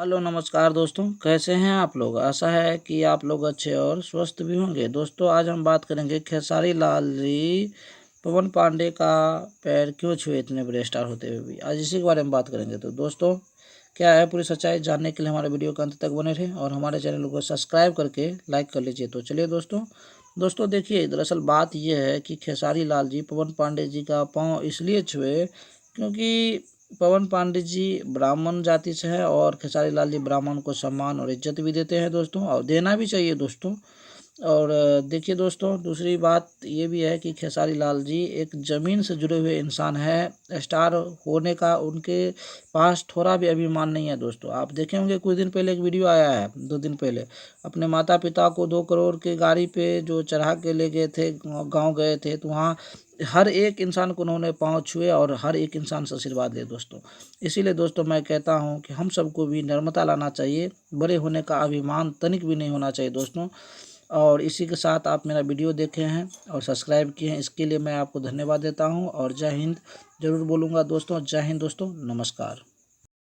Hello नमस्कार दोस्तों, कैसे हैं आप लोग। आशा है कि आप लोग अच्छे और स्वस्थ भी होंगे। दोस्तों आज हम बात करेंगे खेसारी लाल जी पवन पांडे का पैर क्यों छुए इतने बड़े स्टार होते हुए भी। आज इसी के बारे में बात करेंगे। तो दोस्तों क्या है, पूरी सच्चाई जानने के लिए हमारे वीडियो के अंत तक बने रहें और हमारे चैनल को सब्सक्राइब करके लाइक कर लीजिए। तो चलिए दोस्तों देखिए, दरअसल बात यह है कि खेसारी लाल जी पवन पांडे जी का पाँव इसलिए छुए क्योंकि पवन पांडे जी ब्राह्मण जाति से है और खेसारी लाल जी ब्राह्मण को सम्मान और इज्जत भी देते हैं दोस्तों, और देना भी चाहिए दोस्तों। और देखिए दोस्तों, दूसरी बात ये भी है कि खेसारी लाल जी एक ज़मीन से जुड़े हुए इंसान है। स्टार होने का उनके पास थोड़ा भी अभिमान नहीं है दोस्तों। आप देखे होंगे कुछ दिन पहले एक वीडियो आया है, 2 दिन पहले, अपने माता पिता को 2 करोड़ के गाड़ी पे जो चढ़ा के ले गए थे, गांव गए थे, तो वहाँ हर एक इंसान को उन्होंने पाँव छुए और हर एक इंसान से आशीर्वाद लिए दोस्तों। इसीलिए दोस्तों मैं कहता हूँ कि हम सबको भी नम्रता लाना चाहिए, बड़े होने का अभिमान तनिक भी नहीं होना चाहिए दोस्तों। और इसी के साथ आप मेरा वीडियो देखे हैं और सब्सक्राइब किए हैं, इसके लिए मैं आपको धन्यवाद देता हूं। और जय हिंद ज़रूर बोलूँगा दोस्तों। जय हिंद दोस्तों, नमस्कार।